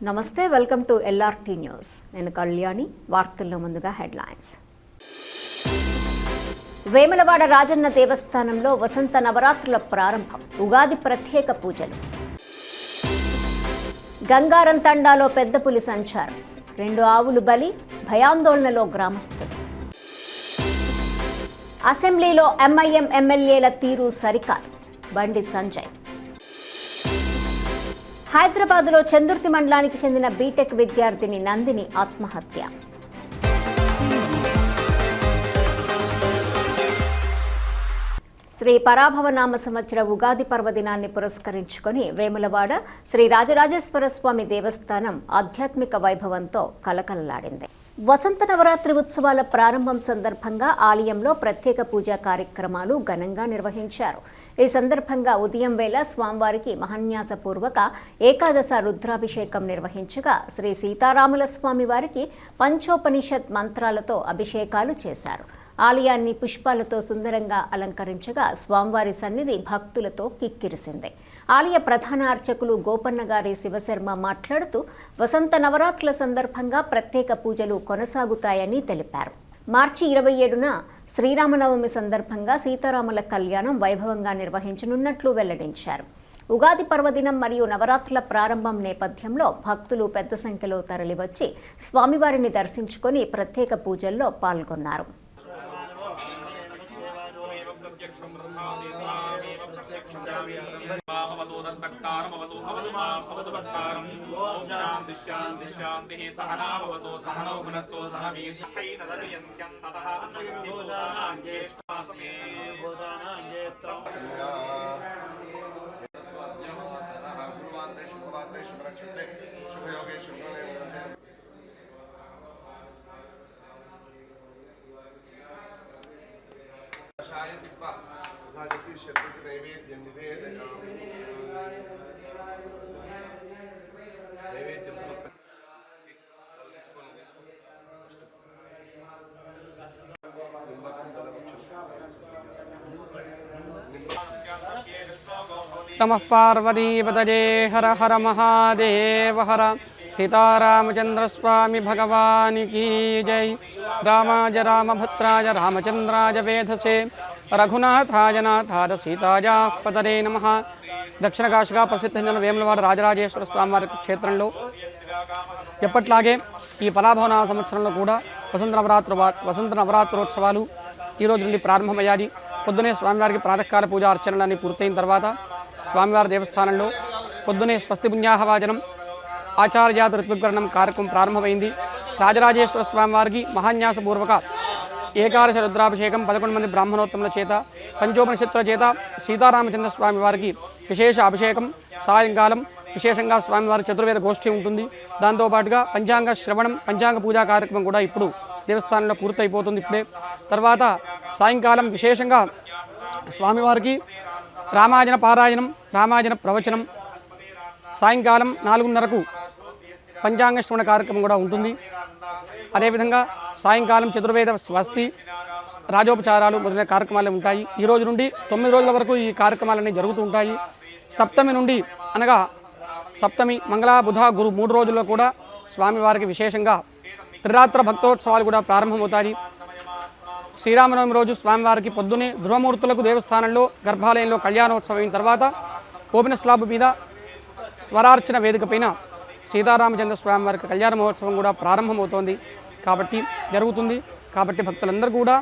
నమస్తే, welcome to LRT news. నేను కళ్యాణి. వార్తల్లో ముందుగా హెడ్లైన్స్. వేములవాడ రాజన్న దేవస్థానంలో వసంత నవరాత్రుల ప్రారంభం. ఉగాది ప్రత్యేక పూజలు. గంగారం తండాలో పెద్ద పులి సంచారం. 2 ఆవులు బలి. భయాందోళనలో గ్రామస్తులు. అసెంబ్లీలో ఎంఐఎం ఎమ్మెల్యేల తీరు సరికాదు. బండి సంజయ్. హైదరాబాద్లో చందుర్తి మండలానికి చెందిన బీటెక్ విద్యార్థిని నందిని ఆత్మహత్య. శ్రీ పరాభవనామ సంవత్సర ఉగాది పర్వదినాన్ని పురస్కరించుకొని వేములవాడ శ్రీ రాజరాజేశ్వర స్వామి దేవస్థానం ఆధ్యాత్మిక వైభవంతో కలకలలాడింది. వసంత నవరాత్రి ఉత్సవాల ప్రారంభం సందర్భంగా ఆలయంలో ప్రత్యేక పూజా కార్యక్రమాలు ఘనంగా నిర్వహించారు. ఈ సందర్భంగా ఉదయం వేళ స్వామివారికి మహాన్యాసపూర్వక ఏకాదశ రుద్రాభిషేకం నిర్వహించగా శ్రీ సీతారాముల స్వామి వారికి పంచోపనిషత్ మంత్రాలతో అభిషేకాలు చేశారు. ఆలయాన్ని పుష్పాలతో సుందరంగా అలంకరించగా స్వామివారి సన్నిధి భక్తులతో కిక్కిరిసింది. ఆలయ ప్రధాన అర్చకులు గోపన్న గారి శివశర్మ మాట్లాడుతూ వసంత నవరాత్రుల సందర్భంగా ప్రత్యేక పూజలు కొనసాగుతాయని తెలిపారు. మార్చి 27న శ్రీరామనవమి సందర్భంగా సీతారాముల కళ్యాణం వైభవంగా నిర్వహించనున్నట్లు వెల్లడించారు. ఉగాది పర్వదినం మరియు నవరాత్రుల ప్రారంభం నేపథ్యంలో భక్తులు పెద్ద సంఖ్యలో తరలివచ్చి స్వామివారిని దర్శించుకొని ప్రత్యేక పూజల్లో పాల్గొన్నారు. नमः पार्वतीपतये हर हर महादेव हर. सीतारामचंद्र स्वामी भगवान की जय. रामाय रामभद्राय रामचंद्राय वेधसे रघुनाथाय नाथाय सीताय पतये नमः. దక్షిణ కాశీగా ప్రసిద్ధమైన వేములవాడ రాజరాజేశ్వర స్వామివారి క్షేత్రంలో ఎప్పట్లాగే ఈ పరాభవన సంవత్సరంలో కూడా వసంత నవరాత్రోత్సవాలు ఈరోజు నుండి ప్రారంభమయ్యాయి. పొద్దునే స్వామివారికి ప్రాతకాల పూజా అర్చనలన్నీ పూర్తయిన తర్వాత స్వామివారి దేవస్థానంలో పొద్దునే స్వస్తి పుణ్యాహవాచనం ఆచార్యాత ఋత్విగ్రహణం కార్యక్రమం ప్రారంభమైంది. రాజరాజేశ్వర స్వామివారికి మహాన్యాసపూర్వక ఏకాదశ రుద్రాభిషేకం 11 మంది బ్రాహ్మణోత్తముల చేత పంచోపనిషత్తుల చేత సీతారామచంద్ర స్వామి వారికి విశేష అభిషేకం. సాయంకాలం విశేషంగా స్వామివారి చతుర్వేద గోష్ఠి ఉంటుంది. దాంతోపాటుగా పంచాంగ శ్రవణం పంచాంగ పూజా కార్యక్రమం కూడా ఇప్పుడు దేవస్థానంలో పూర్తయిపోతుంది. ఇప్పుడే తర్వాత సాయంకాలం విశేషంగా స్వామివారికి రామాయణ పారాయణం రామాయణ ప్రవచనం. సాయంకాలం 4:30కు పంచాంగ శ్రవణ కార్యక్రమం కూడా ఉంటుంది. అదేవిధంగా సాయంకాలం చతుర్వేద స్వస్తి రాజోపచారాలు మొదలైన కార్యక్రమాలు ఉంటాయి. ఈ రోజు నుండి 9 రోజుల వరకు ఈ కార్యక్రమాలన్నీ జరుగుతూ ఉంటాయి. సప్తమి నుండి అనగా సప్తమి మంగళ బుధ గురు 3 రోజుల్లో కూడా స్వామివారికి విశేషంగా త్రిరాత్ర భక్తోత్సవాలు కూడా ప్రారంభమవుతాయి. శ్రీరామనవమి రోజు స్వామివారికి పొద్దునే ధ్రువమూర్తులకు దేవస్థానంలో గర్భాలయంలో కళ్యాణోత్సవం అయిన తర్వాత ఓపెన స్లాబ్ మీద స్వరార్చన వేదిక పైన సీతారామచంద్ర స్వామివారికి కళ్యాణ మహోత్సవం కూడా ప్రారంభమవుతోంది జరుగుతుంది. కాబట్టి భక్తులందరూ కూడా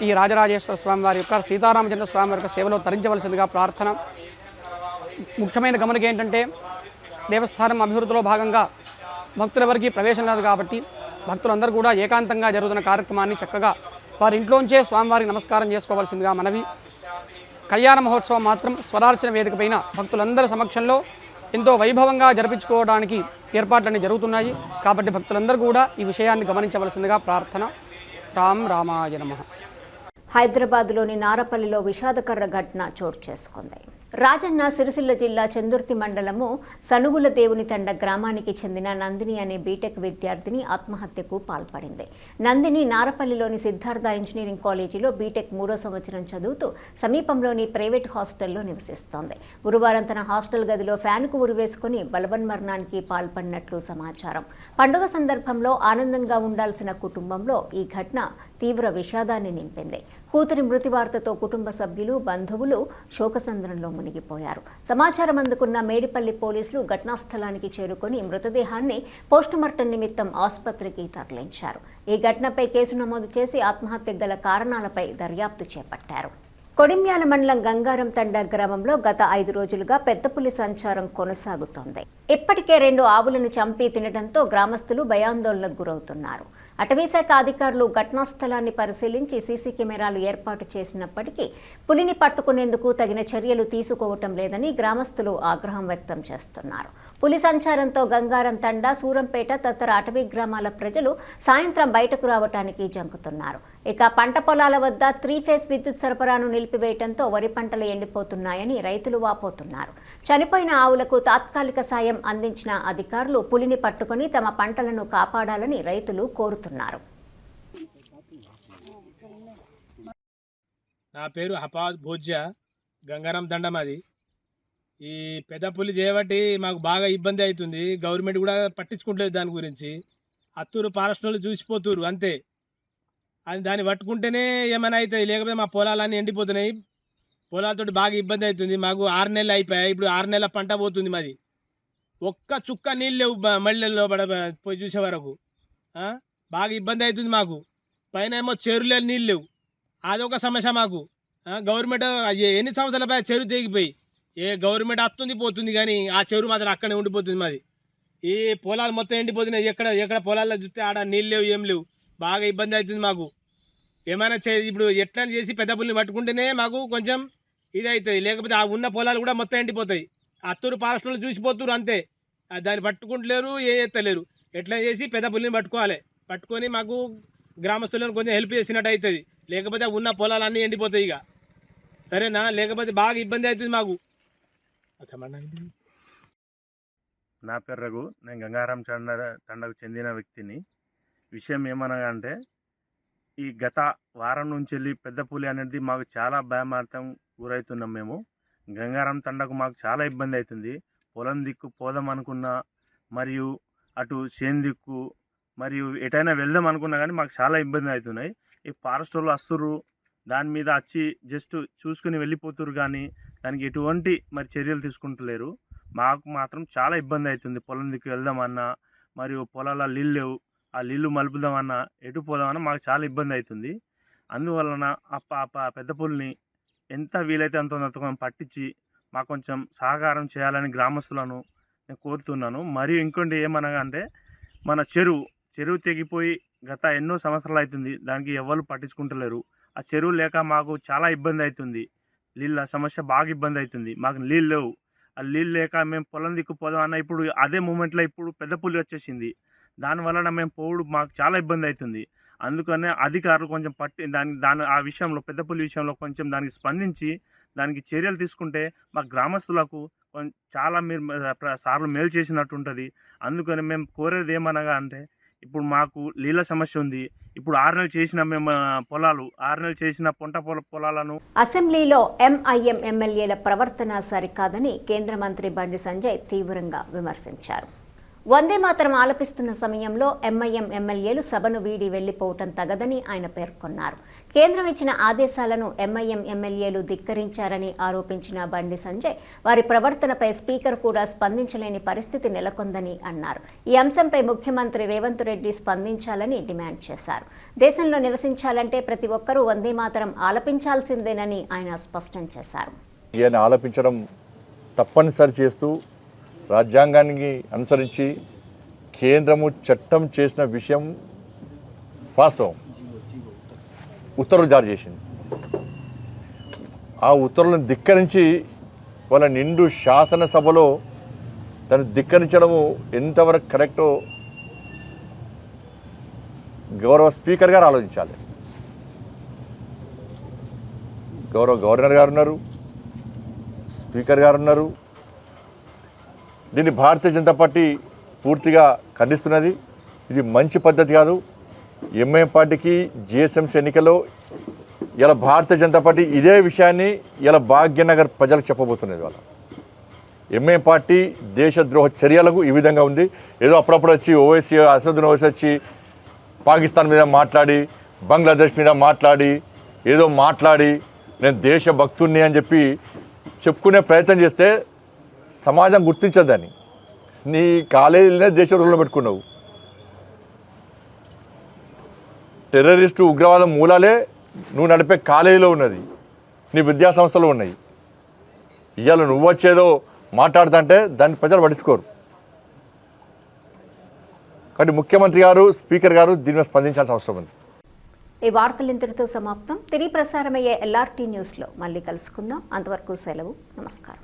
ఈ రాజరాజేశ్వర స్వామివారి యొక్క సీతారామచంద్ర స్వామివారి యొక్క సేవలో తరించవలసిందిగా ప్రార్థన. ముఖ్యమైన గమనిక ఏంటంటే దేవస్థానం అభివృద్ధిలో భాగంగా భక్తులెవరికి ప్రవేశం లేదు కాబట్టి భక్తులందరూ కూడా ఏకాంతంగా జరుగుతున్న కార్యక్రమాన్ని చక్కగా వారి ఇంట్లోంచే స్వామివారికి నమస్కారం చేసుకోవాల్సిందిగా మనవి. కళ్యాణ మహోత్సవం మాత్రం స్వరార్చన వేదిక పైన భక్తులందరి సమక్షంలో ఎంతో వైభవంగా జరిపించుకోవడానికి ఏర్పాట్లన్నీ జరుగుతున్నాయి. కాబట్టి భక్తులందరూ కూడా ఈ విషయాన్ని గమనించవలసిందిగా ప్రార్థన. రామాయ నమః. హైదరాబాద్లోని నారపల్లిలో విషాదకర ఘటన చోటు చేసుకుంది. రాజన్న సిరిసిల్ల జిల్లా చందుర్తి మండలము సనుగుల దేవుని తండ గ్రామానికి చెందిన నందిని అనే బీటెక్ విద్యార్థిని ఆత్మహత్యకు పాల్పడింది. నందిని నారపల్లిలోని సిద్ధార్థ ఇంజనీరింగ్ కాలేజీలో బీటెక్ 3వ సంవత్సరం చదువుతూ సమీపంలోని ప్రైవేట్ హాస్టల్లో నివసిస్తోంది. గురువారం తన హాస్టల్ గదిలో ఫ్యాన్కు ఉరివేసుకుని బలవన్మరణానికి పాల్పడినట్లు సమాచారం. పండుగ సందర్భంలో ఆనందంగా ఉండాల్సిన కుటుంబంలో ఈ ఘటన తీవ్ర విషాదాన్ని నింపింది. కూతురి మృతి వార్తతో కుటుంబ సభ్యులు, బంధువులు శోకసంద్రంలో మునిగిపోయారు. సమాచారం అందుకున్న మేడిపల్లి పోలీసులు ఘటనా స్థలానికి చేరుకొని మృతదేహాన్ని పోస్టుమార్టం నిమిత్తం ఆసుపత్రికి తరలించారు. ఈ ఘటనపై కేసు నమోదు చేసి ఆత్మహత్య గల కారణాలపై దర్యాప్తు చేపట్టారు. కొడిమ్యాల మండలం గంగారం తండా గ్రామంలో గత 5 రోజులుగా పెద్ద పులి సంచారం కొనసాగుతోంది. ఇప్పటికే 2 ఆవులను చంపి తినడంతో గ్రామస్తులు భయాందోళనకు గురవుతున్నారు. అటవీశాఖ అధికారులు ఘటనా స్థలాన్ని పరిశీలించి సీసీ కెమెరాలు ఏర్పాటు చేసినప్పటికీ పులిని పట్టుకునేందుకు తగిన చర్యలు తీసుకోవటం లేదని గ్రామస్తులు ఆగ్రహం వ్యక్తం చేస్తున్నారు. పులి సంచారంతో గంగారం తండా, సూరంపేట తదితర అటవీ గ్రామాల ప్రజలు సాయంత్రం బయటకు రావటానికి జంకుతున్నారు. ఇక పంట పొలాల వద్ద 3 ఫేజ్ విద్యుత్ సరఫరాను నిలిపివేయడంతో వరి పంటలు ఎండిపోతున్నాయని రైతులు వాపోతున్నారు. చనిపోయిన ఆవులకు తాత్కాలిక సాయం అందించిన అధికారులు పులిని పట్టుకుని తమ పంటలను కాపాడాలని రైతులు కోరుతున్నారు. నా పేరు హపాద్ భోజ్యా, గంగారం దండమాది. ఈ పెద్ద పులి చేయబట్టి మాకు బాగా ఇబ్బంది అవుతుంది. గవర్నమెంట్ కూడా పట్టించుకుంటలేదు దాని గురించి. అత్తూరు ఫారెస్ట్ వాళ్ళు చూసిపోతురు అంతే. అది దాన్ని పట్టుకుంటేనే ఏమైనా అవుతుంది, లేకపోతే మా పొలాలన్నీ ఎండిపోతున్నాయి. పొలాలతో బాగా ఇబ్బంది అవుతుంది. మాకు 6 నెలలు అయిపోయాయి. ఇప్పుడు 6 నెలల పంట పోతుంది మాది. ఒక్క చుక్క నీళ్ళు లేవు మళ్ళీలో పోయి చూసే వరకు. బాగా ఇబ్బంది అవుతుంది మాకు. పైన ఏమో చెరువులో నీళ్ళు లేవు, అదొక సమస్య మాకు. గవర్నమెంట్ ఎన్ని సంవత్సరాల చెరువు తెగిపోయి గవర్నమెంట్ వస్తుంది పోతుంది, కానీ ఆ చెరువు మాత్రం అక్కడే ఉండిపోతుంది మాది. ఈ పొలాలు మొత్తం ఎండిపోతున్నాయి. ఎక్కడ పొలాల్లో చూస్తే ఆడ నీళ్ళు లేవు, ఏం లేవు. బాగా ఇబ్బంది అవుతుంది మాకు. ఏమైనా ఇప్పుడు ఎట్లా చేసి పెద్ద పుల్లిని పట్టుకుంటేనే మాకు కొంచెం ఇది అవుతుంది, లేకపోతే ఆ ఉన్న పొలాలు కూడా మొత్తం ఎండిపోతాయి. అత్తూరు ఫారెస్ట్లో చూసిపోతున్నారు అంతే. దాన్ని పట్టుకుంటలేరు, ఎత్తలేరు. ఎట్లా చేసి పెద్ద పుల్లిని పట్టుకోవాలి. పట్టుకొని మాకు గ్రామస్తులను కొంచెం హెల్ప్ చేసినట్టు అవుతుంది, లేకపోతే ఉన్న పొలాలన్నీ ఎండిపోతాయి ఇక. సరేనా? లేకపోతే బాగా ఇబ్బంది అవుతుంది మాకు. నా పేరు రఘు, నేను గంగారం తండకు చెందిన వ్యక్తిని. విషయం ఏమనగా అంటే, ఈ గత వారం నుంచి వెళ్ళి పెద్ద పులి అనేది మాకు చాలా భయమార్తం గురవుతున్నాం. మేము గంగారం తండకు మాకు చాలా ఇబ్బంది అవుతుంది. పొలం దిక్కు పోదాం అనుకున్నా, మరియు అటు చేను దిక్కు, మరియు ఎటైనా వెళ్దాం అనుకున్నా కానీ మాకు చాలా ఇబ్బంది అవుతున్నాయి. ఈ ఫారెస్ట్ వాళ్ళు వస్తుర్రు, దాని మీద వచ్చి జస్ట్ చూసుకుని వెళ్ళిపోతురు, కానీ దానికి ఎటువంటి మరి చర్యలు తీసుకుంటలేరు. మాకు మాత్రం చాలా ఇబ్బంది అవుతుంది. పొలం దిక్కు వెళ్దామన్నా, మరియు పొలాల నీళ్ళు లేవు, ఆ నీళ్ళు మలుపుదామన్నా, ఎటు పోదామన్నా మాకు చాలా ఇబ్బంది అవుతుంది. అందువలన పెద్ద పులిని ఎంత వీలైతే అంత పట్టించి మాకు కొంచెం సహకారం చేయాలని గ్రామస్తులను నేను కోరుతున్నాను. మరియు ఇంకోటి ఏమనగా అంటే, మన చెరువు తెగిపోయి గత ఎన్నో సంవత్సరాలు అవుతుంది, దానికి ఎవరు పట్టించుకుంటలేరు. ఆ చెరువు లేక మాకు చాలా ఇబ్బంది అవుతుంది. నీళ్ళ సమస్య బాగా ఇబ్బంది అవుతుంది. మాకు నీళ్ళు లేవు. ఆ నీళ్ళు లేక మేము పొలం దిక్కు పోదాం అన్న, ఇప్పుడు అదే మూమెంట్లో ఇప్పుడు పెద్ద పులి వచ్చేసింది. దానివలన మేము పోవుడు మాకు చాలా ఇబ్బంది అవుతుంది. అందుకనే అధికారులు కొంచెం ఆ విషయంలో, పెద్ద పులి విషయంలో కొంచెం దానికి స్పందించి దానికి చర్యలు తీసుకుంటే మా గ్రామస్తులకు చాలా సార్లు మేలు చేసినట్టు ఉంటుంది. అందుకని మేము కోరేది ఏమనగా అంటే, ఇప్పుడు మాకు నీళ్ళ సమస్య ఉంది. ఇప్పుడు 6 నెలలు చేసిన మేము 6 నెలలు చేసిన పొలాలను అసెంబ్లీలో ఎంఐఎం ఎమ్మెల్యేల ప్రవర్తన సరికాదని కేంద్ర మంత్రి బండి సంజయ్ తీవ్రంగా విమర్శించారు. వందే మాతరం ఆలపిస్తున్న సమయంలో ఎంఐఎం ఎమ్మెల్యేలు సభను వీడి వెళ్లిపోవటం తగదని ఆయన పేర్కొన్నారు. కేంద్రం ఇచ్చిన ఆదేశాలను ఎంఐఎం ఎమ్మెల్యేలు ధిక్కరించారని ఆరోపించిన బండి సంజయ్ వారి ప్రవర్తనపై స్పీకర్ కూడా స్పందించలేని పరిస్థితి నెలకొందని అన్నారు. ఈ అంశంపై ముఖ్యమంత్రి రేవంత్ రెడ్డి స్పందించాలని డిమాండ్ చేశారు. దేశంలో నివసించాలంటే ప్రతి ఒక్కరూ వందే మాతరం ఆలపించాల్సిందేనని ఆయన స్పష్టం చేశారు. ఆలపించడం తప్పనిసరి చేస్తూ రాజ్యాంగానికి అనుసరించి కేంద్రము చట్టం చేసిన విషయం వాస్తవం. ఉత్తర్వులు జారీ చేసింది. ఆ ఉత్తర్వులను ధిక్కరించి వాళ్ళ నిండు శాసనసభలో దాన్ని ధిక్కరించడము ఎంతవరకు కరెక్టో గౌరవ స్పీకర్ గారు ఆలోచించాలి. గౌరవ గవర్నర్ గారు ఉన్నారు, స్పీకర్ గారు ఉన్నారు. దీన్ని భారతీయ జనతా పార్టీ పూర్తిగా ఖండిస్తున్నది. ఇది మంచి పద్ధతి కాదు. ఎంఐఎం పార్టీకి జిహెచ్ఎంసీ ఎన్నికల్లో ఇలా భారతీయ జనతా పార్టీ ఇదే విషయాన్ని ఇలా భాగ్యనగర్ ప్రజలకు చెప్పబోతున్నది. వాళ్ళ ఎంఐఎం పార్టీ దేశద్రోహ చర్యలకు ఈ విధంగా ఉంది. ఏదో అప్పుడప్పుడు వచ్చి ఓవైసీ అసదుద్దీన్ ఓవైసీ వచ్చి పాకిస్తాన్ మీద మాట్లాడి, బంగ్లాదేశ్ మీద మాట్లాడి, ఏదో మాట్లాడి నేను దేశభక్తుణ్ణి అని చెప్పి చెప్పుకునే ప్రయత్నం చేస్తే సమాజం గుర్తించద్దని. నీ కాలేజీలోనే దేశద్రోహంలో పెట్టుకున్నావు. టెర్రరిస్టు ఉగ్రవాదం మూలాలే నువ్వు నడిపే కాలేజీలో ఉన్నది, నీ విద్యా సంస్థలు ఉన్నాయి. ఇవాళ నువ్వు వచ్చేదో మాట్లాడుతుంటే దాన్ని ప్రజలు పట్టించుకోరు. కాబట్టి ముఖ్యమంత్రి గారు, స్పీకర్ గారు దీని మీద స్పందించాల్సిన అవసరం ఉంది. ఈ వార్తలు ఇంతటితో సమాప్తం. తిరిగి ప్రసారమయ్యే LRT న్యూస్లో మళ్ళీ కలుసుకుందాం. అంతవరకు సెలవు. నమస్కారం.